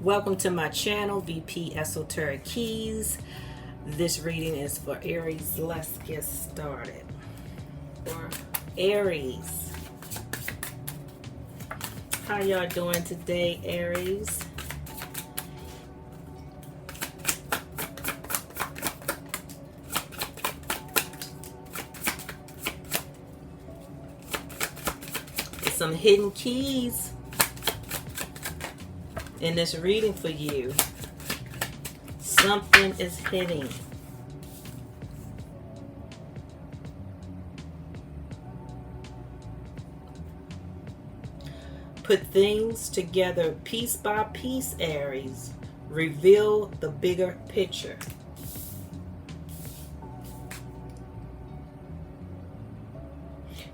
Welcome to my channel, VP Esoteric Keys. This reading is for Aries. Let's get started. For Aries, how y'all doing today, Aries? There's some hidden keys in this reading for you. Something is hitting. Put things together piece by piece, Aries. Reveal the bigger picture.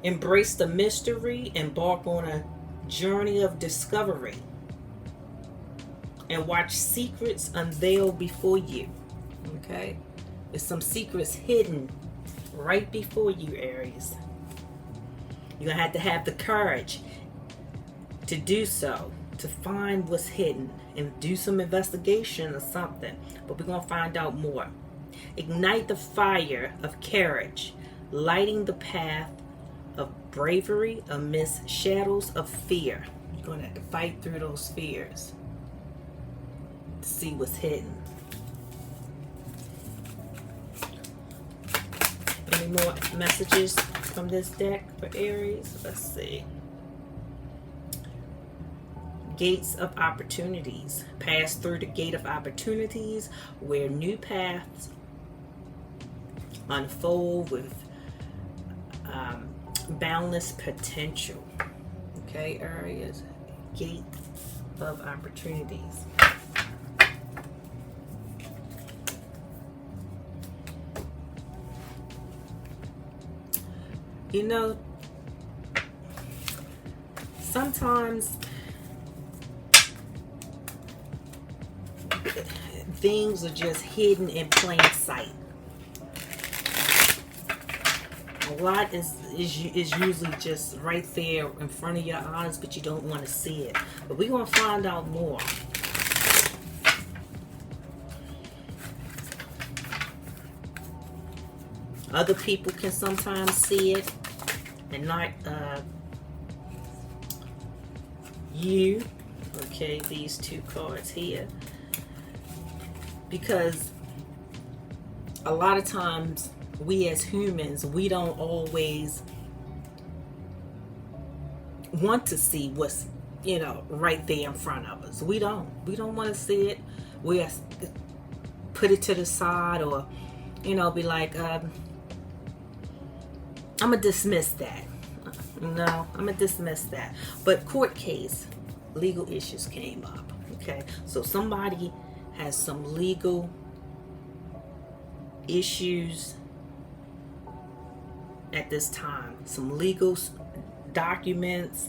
Embrace the mystery. Embark on a journey of discovery. And watch secrets unveil before you. Okay? There's some secrets hidden right before you, Aries. You're going to have the courage to do so, to find what's hidden and do some investigation or something. But we're going to find out more. Ignite the fire of courage, lighting the path of bravery amidst shadows of fear. You're going to have to fight through those fears to see what's hidden. Any more messages from this deck for Aries? Let's see. Gates of opportunities. Pass through the gate of opportunities where new paths unfold with boundless potential. Okay, Aries. Gate of opportunities. You know, sometimes things are just hidden in plain sight. A lot is usually just right there in front of your eyes, but you don't want to see it. But we're going to find out more. Other people can sometimes see it and not you. Okay, these two cards here. Because a lot of times we as humans, we don't always want to see what's, right there in front of us. We don't want to see it. We put it to the side, or be like, I'm gonna dismiss that. No, I'm gonna dismiss that. But court case, legal issues came up. Okay, so somebody has some legal issues at this time. Some legal documents.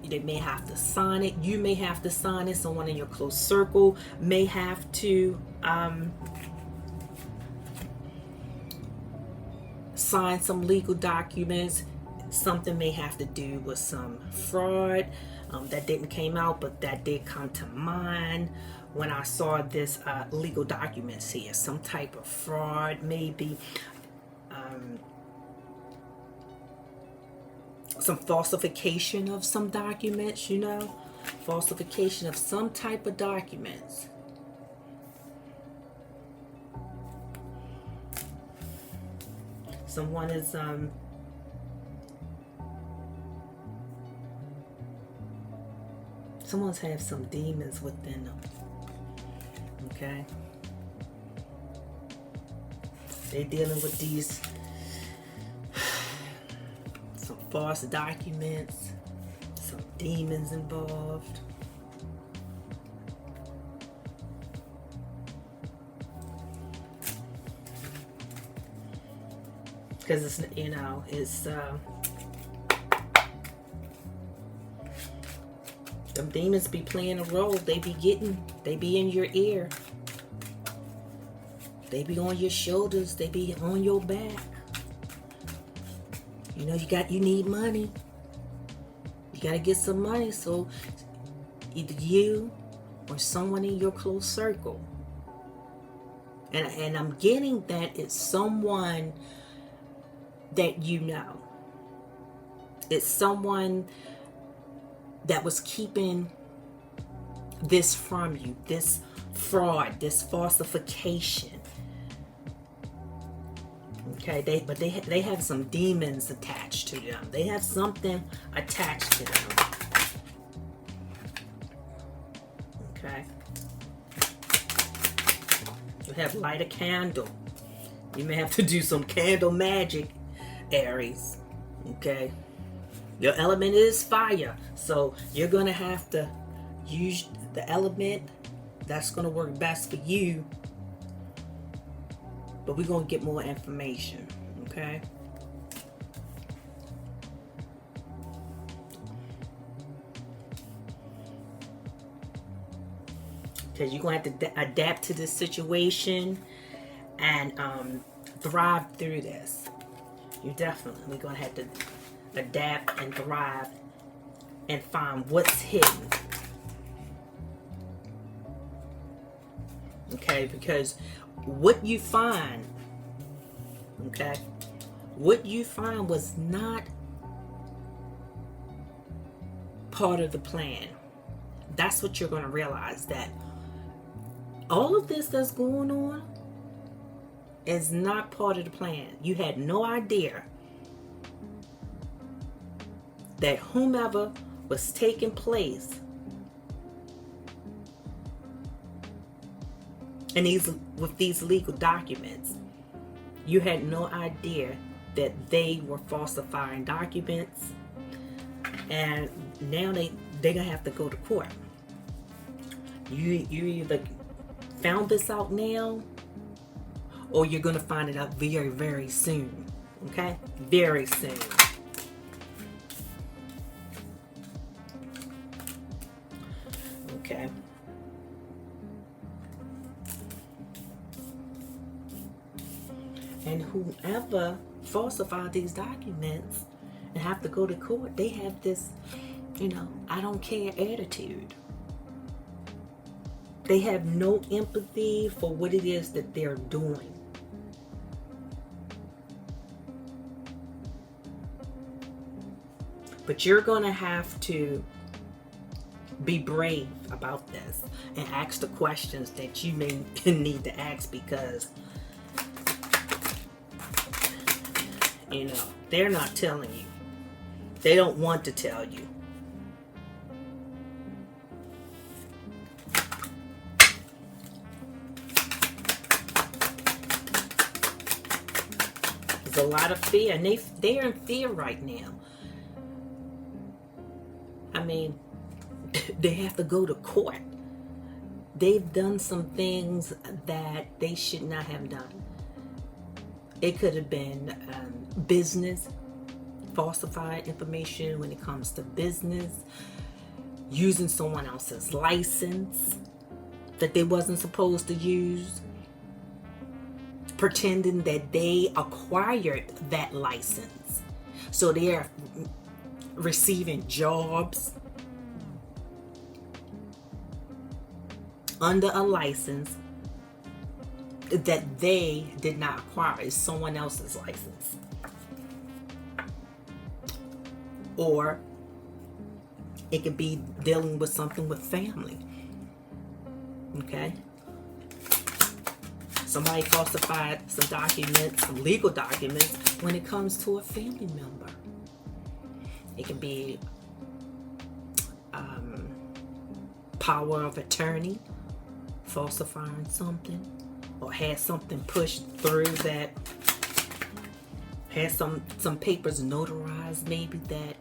They may have to sign it. You may have to sign it. Someone in your close circle may have to sign some legal documents. Something may have to do with some fraud that didn't came out, but that did come to mind when I saw this legal documents here. Some type of fraud, maybe some falsification of some documents, falsification of some type of documents. Someone is someone's have some demons within them. Okay, they're dealing with these some false documents, some demons involved. Because it's them demons be playing a role. They be in your ear. They be on your shoulders. They be on your back. You need money. You got to get some money. So either you or someone in your close circle. And I'm getting that it's someone that you know. It's someone that was keeping this from you, this fraud, this falsification. Okay, they have some demons attached to them. They have something attached to them. Okay. You have light a candle. You may have to do some candle magic, Aries. Okay. Your element is fire, so you're gonna have to use the element that's gonna work best for you. But we're gonna get more information. Okay. Because you're going to have to adapt to this situation and thrive through this. You're definitely going to have to adapt and thrive and find what's hidden. Okay, because what you find, okay, what you find was not part of the plan. That's what you're going to realize, that all of this that's going on is not part of the plan. You had no idea that whomever was taking place in with these legal documents, you had no idea that they were falsifying documents, and now they're gonna have to go to court. You either found this out now, or you're gonna find it out very, very soon. Okay? Very soon. Okay. And whoever falsified these documents and have to go to court, they have this, I don't care attitude. They have no empathy for what it is that they're doing. But you're going to have to be brave about this and ask the questions that you may need to ask, because, they're not telling you. They don't want to tell you. There's a lot of fear, and they're in fear right now. I mean, they have to go to court. They've done some things that they should not have done. It could have been business, falsified information when it comes to business, using someone else's license that they wasn't supposed to use, pretending that they acquired that license. So they're receiving jobs under a license that they did not acquire. It's someone else's license. Or it could be dealing with something with family. Okay? Somebody falsified some documents, some legal documents, when it comes to a family member. It can be power of attorney, falsifying something, or had something pushed through that, had some papers notarized maybe that,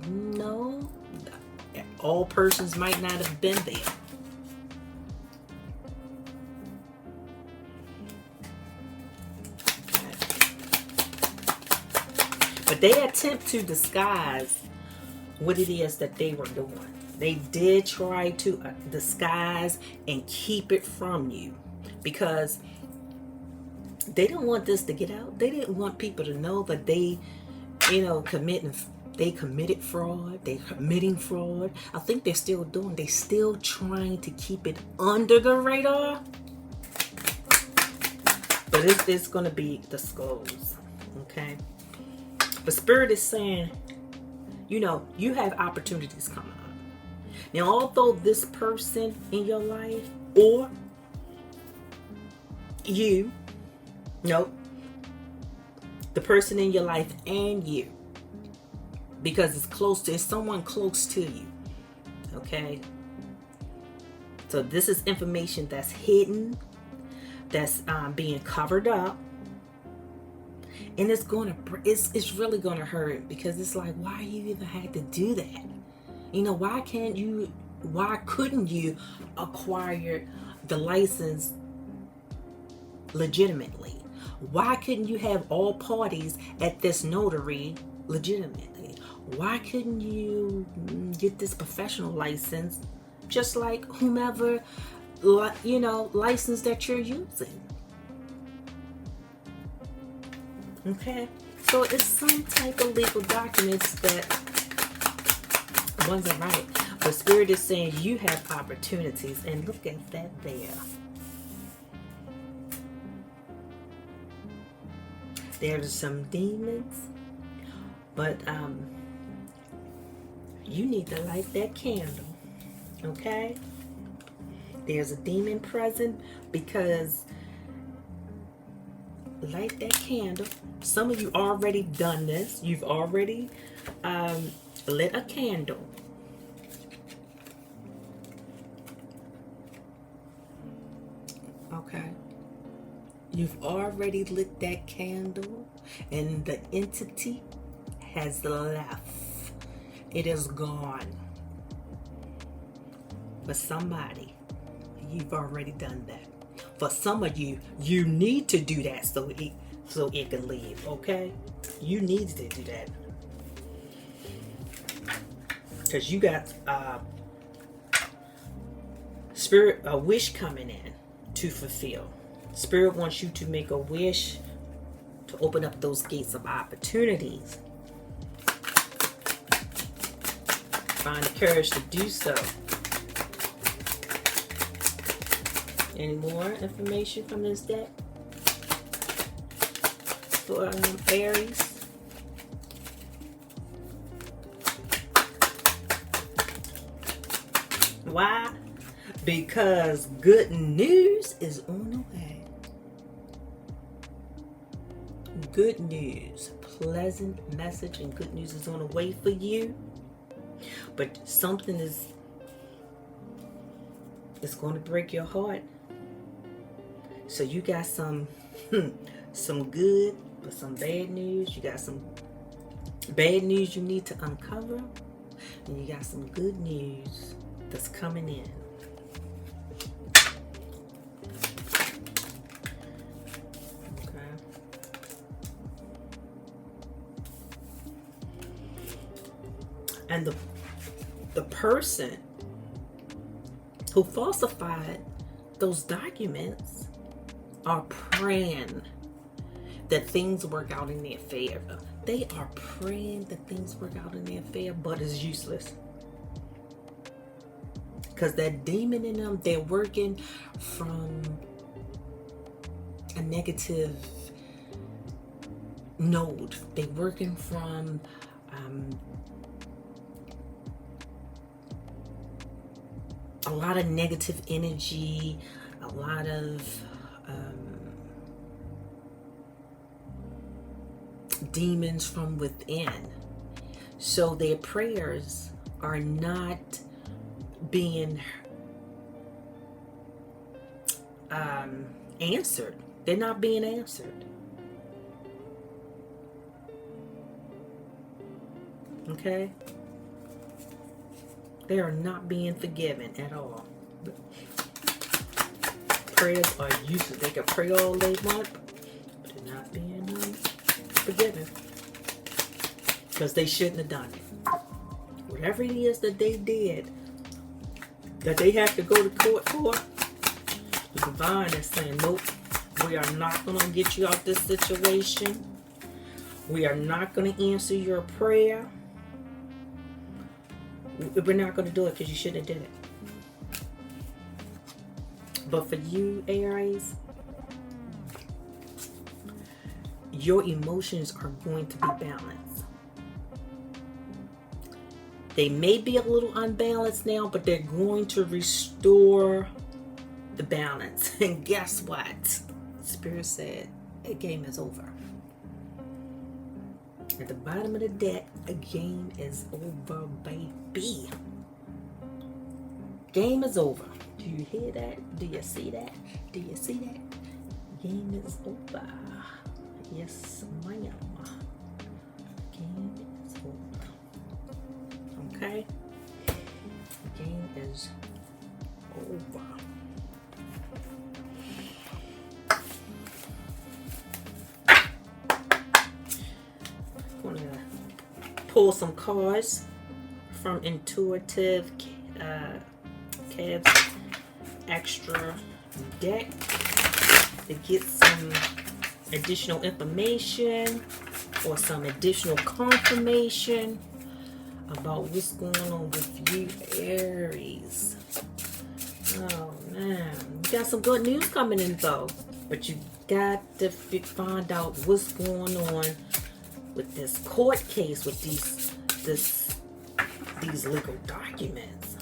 no, all persons might not have been there. But they attempt to disguise what it is that they were doing. They did try to disguise and keep it from you, because they didn't want this to get out. They didn't want people to know that they, committing They committed fraud. They're committing fraud. I think they're still doing. They're still trying to keep it under the radar. But it's going to be disclosed. Okay? The Spirit is saying, you know, you have opportunities coming up. Now, although this person in your life, or you, no, the person in your life and you, because it's someone close to you. Okay? So this is information that's hidden, that's being covered up. And it's really gonna hurt, because it's like, why you even had to do that? You know, why couldn't you acquire the license legitimately? Why couldn't you have all parties at this notary legitimately? Why couldn't you get this professional license just like whomever, you know, license that you're using? Okay, so it's some type of legal documents that wasn't right. But Spirit is saying you have opportunities, and look at that there. There's some demons, but you need to light that candle. Okay? There's a demon present, because light that candle. Some of you already done this. You've already lit a candle. Okay. You've already lit that candle, and the entity has left. It is gone. For somebody, you've already done that. For some of you, you need to do that so it can leave. Okay? You need to do that. Because you got a wish coming in to fulfill. Spirit wants you to make a wish to open up those gates of opportunities. Find the courage to do so. Any more information from this deck for Aries? Why? Because good news is on the way. Good news, pleasant message, and good news is on the way for you. But something is going to break your heart. So you got some good, but some bad news. You got some bad news you need to uncover, and you got some good news that's coming in. Okay. And the person who falsified those documents are praying that things work out in their favor. They are praying that things work out in their favor, but it's useless. Because that demon in them, they're working from a negative node. They're working from a lot of negative energy, a lot of demons from within. So their prayers are not being answered. They're not being answered. Okay? They are not being forgiven at all. Prayers are useless. They can pray all they want, but they're not being forgiven. Because they shouldn't have done it. Whatever it is that they did, that they have to go to court for, the divine is saying, nope, we are not going to get you out this situation. We are not going to answer your prayer. We're not going to do it because you shouldn't have did it. But for you, Aries, your emotions are going to be balanced. They may be a little unbalanced now, but they're going to restore the balance. And guess what? Spirit said, a game is over. At the bottom of the deck, a game is over, baby. Game is over. Do you hear that? Do you see that? Do you see that? Game is over. Yes, ma'am. Game is over. Okay? Game is over. I'm gonna pull some cards from Intuitive Cab's extra deck to get some additional information or some additional confirmation about what's going on with you, Aries. Oh man, you got some good news coming in though, but you got to find out what's going on with this court case, with these legal documents.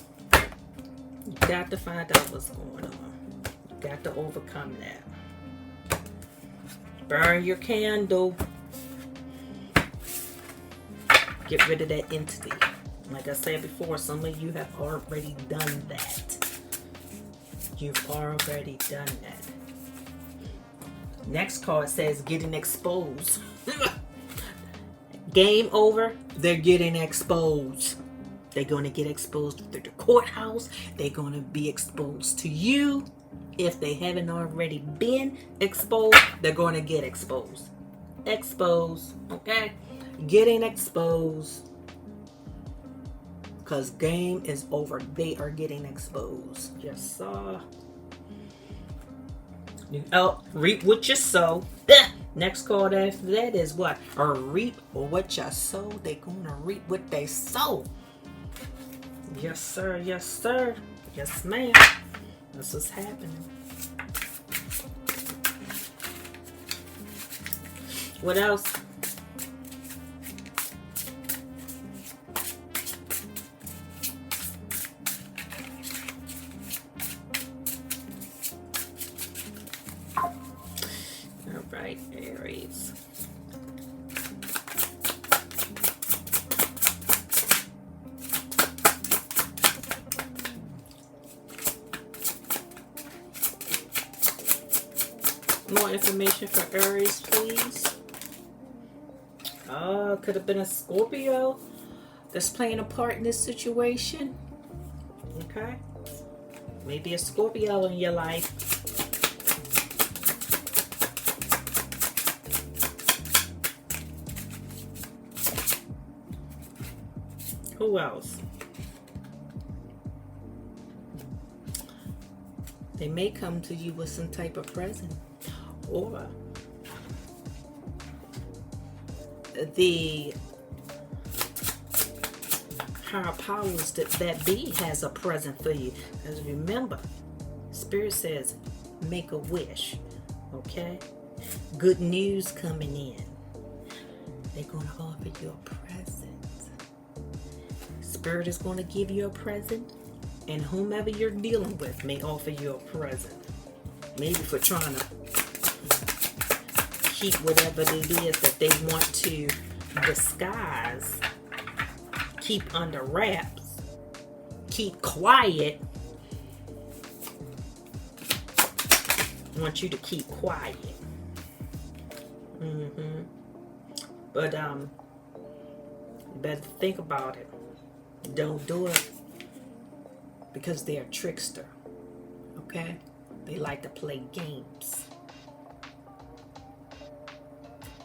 You got to find out what's going on. You got to overcome that. Burn your candle. Get rid of that entity. Like I said before, some of you have already done that. You've already done that. Next card says getting exposed. Game over. They're getting exposed. They're going to get exposed through the courthouse. They're going to be exposed to you. If they haven't already been exposed, they're going to get exposed. Exposed. Okay? Getting exposed. Because game is over. They are getting exposed. Yes, sir. Oh, reap what you sow. Next card after that is what? Or reap what you sow. They're going to reap what they sow. Yes, sir. Yes, sir. Yes, ma'am. That's what's happening. What else? All right, Aries. More information for Aries, please. Could have been a Scorpio that's playing a part in this situation. Okay. Maybe a Scorpio in your life. Who else? They may come to you with some type of present, or the higher powers that be has a present for you. Because remember, Spirit says, make a wish. Okay? Good news coming in. They're going to offer you a present. Spirit is going to give you a present, and whomever you're dealing with may offer you a present. Maybe for trying to keep whatever it is that they want to disguise, keep under wraps, keep quiet. Want you to keep quiet. But you better think about it. Don't do it, because they're a trickster. Okay? They like to play games.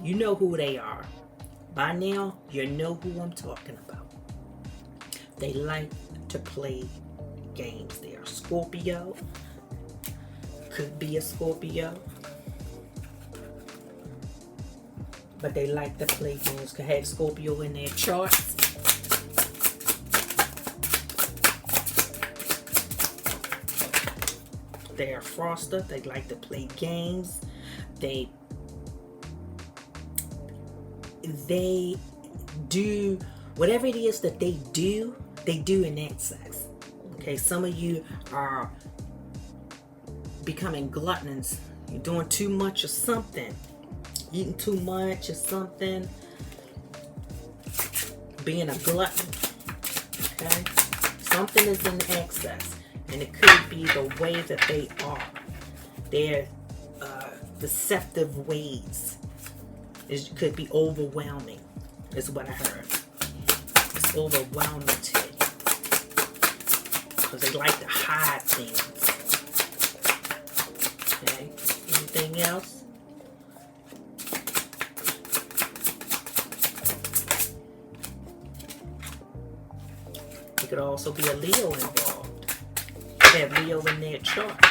You know who they are. By now, you know who I'm talking about. They like to play games. They are Scorpio. Could be a Scorpio. But they like to play games. Could have Scorpio in their charts. They're a fraudster. They like to play games. They do whatever it is that they do in excess. Okay, some of you are becoming gluttons. You're doing too much of something, eating too much of something, being a glutton. Okay, something is in excess, and it could be the way that they are. Their deceptive ways. It could be overwhelming, is what I heard. It's overwhelming to you, because they like to hide things. Okay, anything else? It could also be a Leo involved. They have Leo in their chart.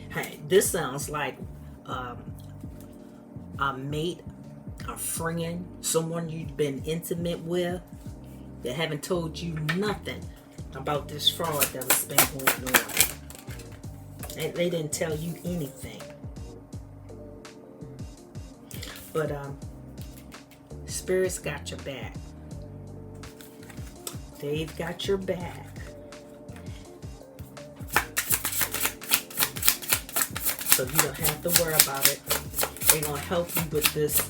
Hey, this sounds like a mate, a friend, someone you've been intimate with that haven't told you nothing about this fraud that was been going on. They didn't tell you anything. But Spirit's got your back. They've got your back. So you don't have to worry about it. They're going to help you with this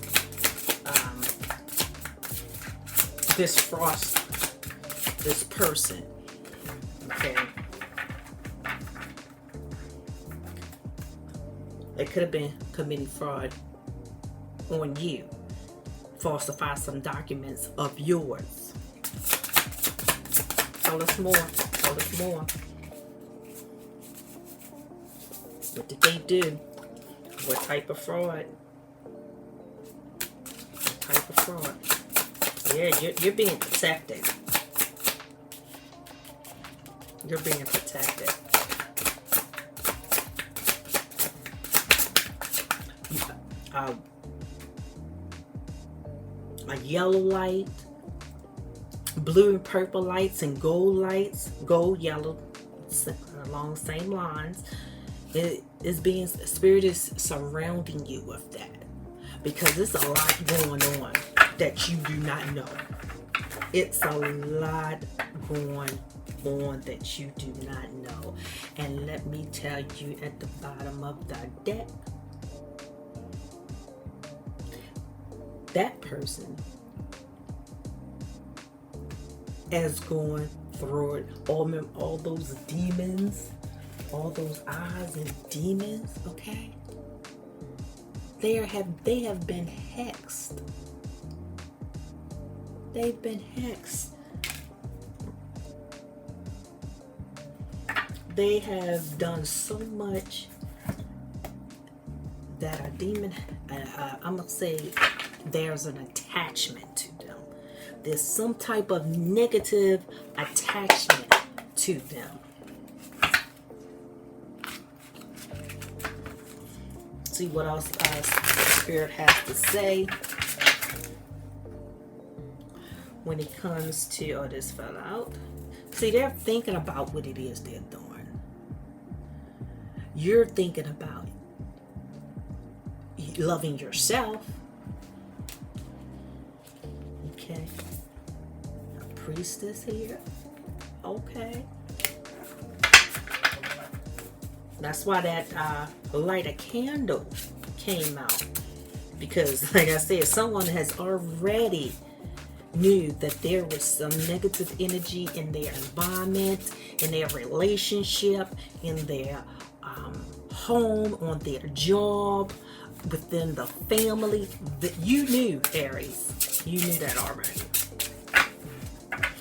this fraud, this person. Okay. They could have been committing fraud on you. Falsify some documents of yours. Tell us more. Tell us more. What did they do? What type of fraud? What type of fraud? Yeah, you're being protected. You're being protected. A yellow light, blue and purple lights, and gold lights, gold, yellow, along the same lines. It is being, Spirit is surrounding you with that, because there's a lot going on that you do not know. It's a lot going on that you do not know. And let me tell you, at the bottom of the deck, that person is going through it. All those demons, all those eyes and demons, okay? They have been hexed. They've been hexed. They have done so much that a demon, I'm gonna say there's an attachment to them. There's some type of negative attachment to them. See what else Spirit has to say when it comes to, oh, this fell out. See, they're thinking about what it is they're doing. You're thinking about loving yourself. Okay. A priestess here. Okay. That's why that light a candle came out. Because, like I said, someone has already knew that there was some negative energy in their environment, in their relationship, in their home, on their job, within the family. That you knew, Aries. You knew that already.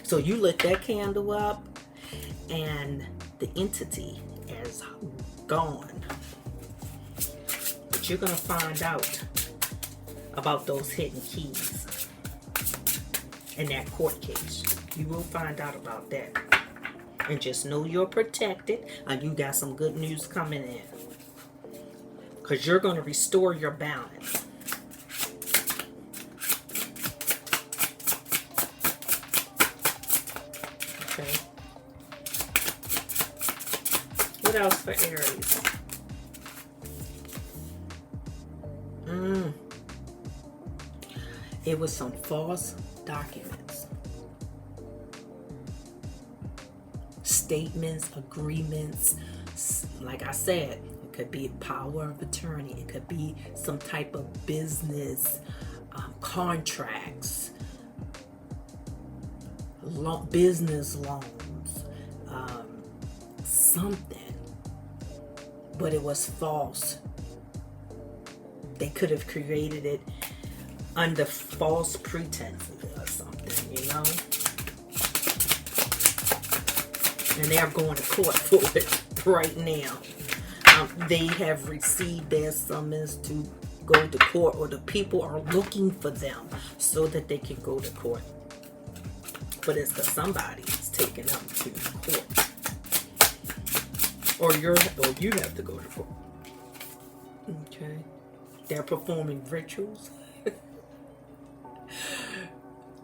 So you lit that candle up, and the entity is gone. But you're going to find out about those hidden keys in that court case. You will find out about that. And just know you're protected, and you got some good news coming in. Because you're going to restore your balance. Okay? What else for Aries? It was some false documents, statements, agreements. Like I said, it could be power of attorney. It could be some type of business contracts, business loans, something. But it was false. They could have created it under false pretenses or something, you know? And they're going to court for it right now. They have received their summons to go to court, or the people are looking for them so that they can go to court. But it's because somebody is taking them to court. Or you have to go to court. Okay. They're performing rituals.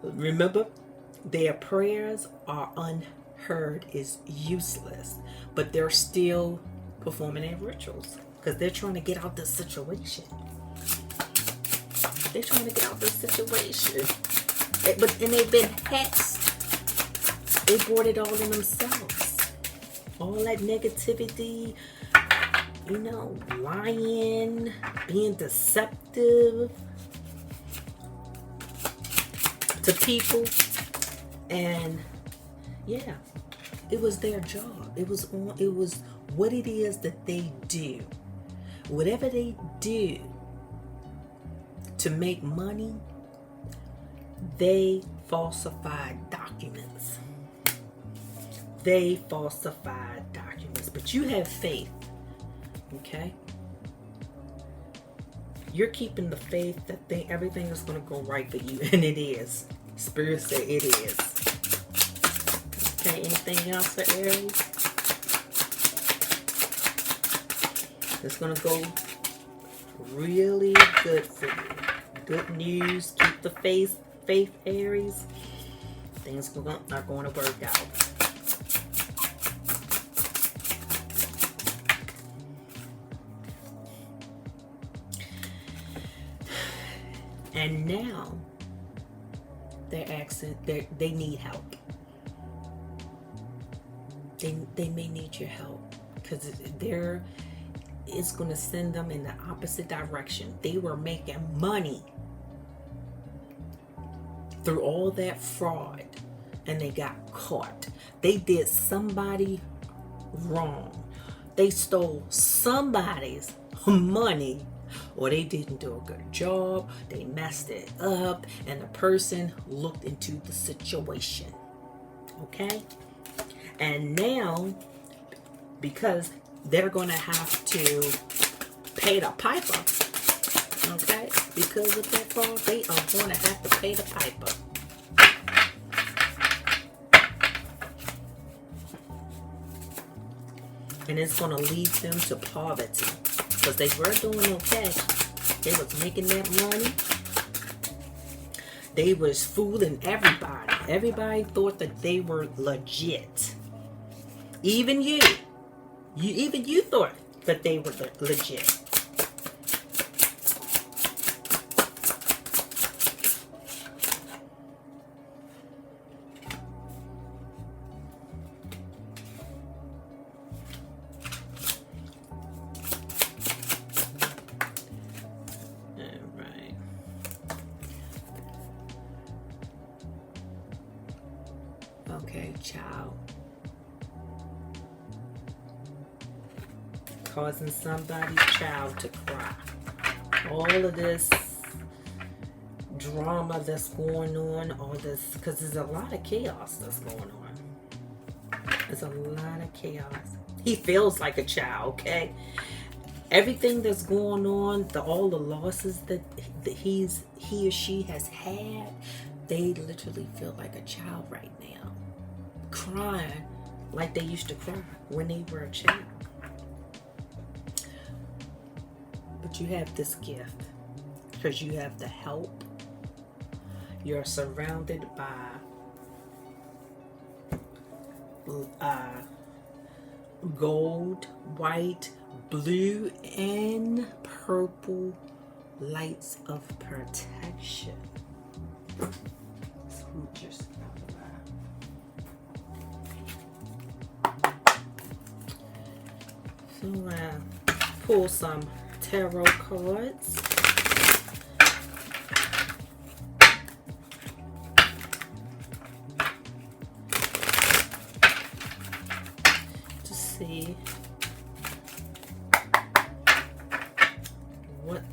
Remember, their prayers are unheard, is useless, but they're still performing their rituals because they're trying to get out this situation. They're trying to get out this situation. And they've been hexed. They brought it all in themselves. All that negativity, you know, lying, being deceptive to people. And yeah, it was their job. It was what it is that they do. Whatever they do to make money, they falsified documents. They falsified documents. But you have faith, okay? You're keeping the faith that everything is going to go right for you, and it is. Spirit said it is. Okay, anything else for Aries? It's going to go really good for you. Good news. Keep the faith, Aries. Things are going to work out. And now they're asking, they need help. They may need your help because it's going to send them in the opposite direction. They were making money through all that fraud and they got caught. They did somebody wrong. They stole somebody's money, or they didn't do a good job. They messed it up and the person looked into the situation. Okay? And now, because they're going to have to pay the piper, okay? Because of that fraud, they are going to have to pay the piper. And it's going to lead them to poverty. Because they were doing okay. They was making that money. They was fooling everybody. Everybody thought that they were legit. Even you. Even you thought that they were legit. Okay, child. Causing somebody's child to cry. All of this drama that's going on, all this, because there's a lot of chaos that's going on. There's a lot of chaos. He feels like a child, okay? Everything that's going on, all the losses that he or she has had, they literally feel like a child right now. Crying like they used to cry when they were a child. But you have this gift because you have the help. You're surrounded by gold, white, blue, and purple lights of protection. So just pull some tarot cards. To see what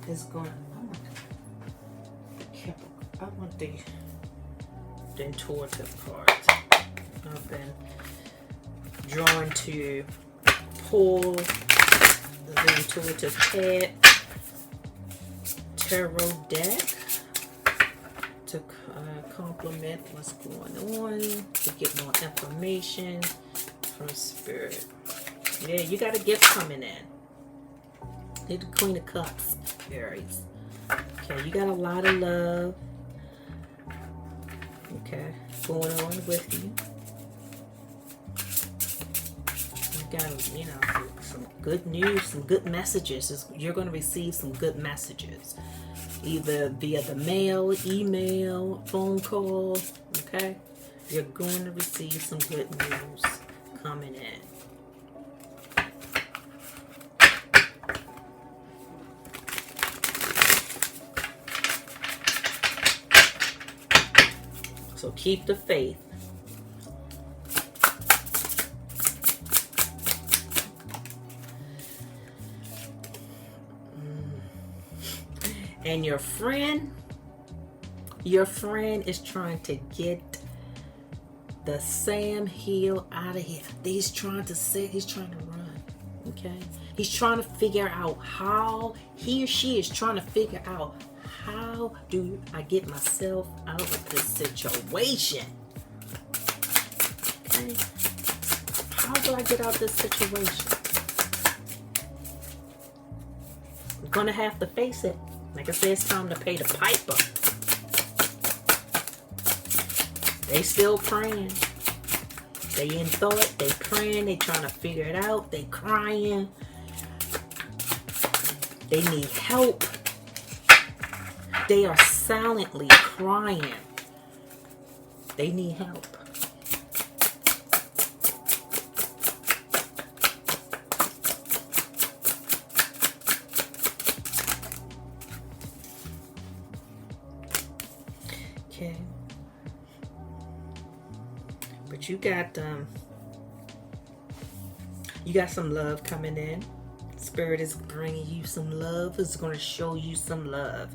is going on. I want the intuitive cards. I've been drawn to pull the intuitive tarot deck to complement what's going on, to get more information from spirit. Yeah, you got a gift coming in. You're the Queen of Cups, Aries. Okay, you got a lot of love. Okay, going on with you. You got, you know, some good news, some good messages. You're going to receive some good messages, either via the mail, email, phone call. Okay, you're going to receive some good news coming in. So keep the faith. And your friend is trying to get the Sam Hill out of here. He's trying to run. Okay? He's trying to figure out how, he or she is trying to figure out, how do I get myself out of this situation? Okay? How do I get out of this situation? I'm gonna have to face it. Like I said, it's time to pay the piper. They still praying. They in thought, they praying, they trying to figure it out, they crying. They need help. They are silently crying. They need help. Okay. But you got some love coming in. Spirit is bringing you some love. It's going to show you some love.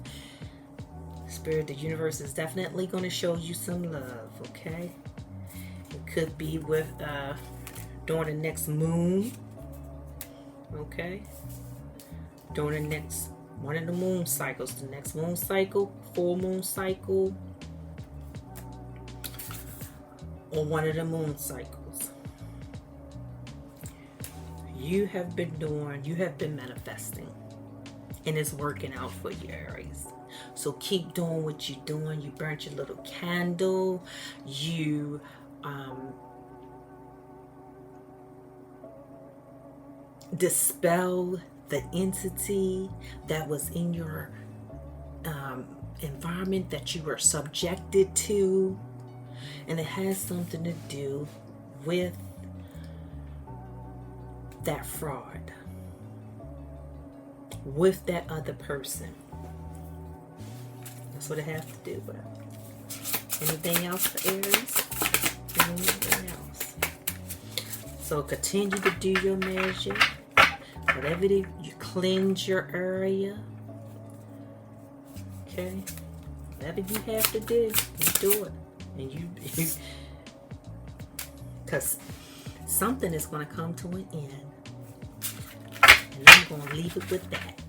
Spirit, the universe is definitely going to show you some love, okay? It could be with during the next moon, okay? During the next one of the moon cycles, the next moon cycle, full moon cycle, or one of the moon cycles. You have been manifesting, and it's working out for you, Aries. So keep doing what you're doing. You burnt your little candle. You dispel the entity that was in your environment that you were subjected to. And it has something to do with that fraud, with that other person. That's what it has to do with. Anything else for Aries? Anything else? So continue to do your magic. Whatever you cleanse your area. Okay? Whatever you have to do, you do it. And you because something is going to come to an end. And I'm going to leave it with that.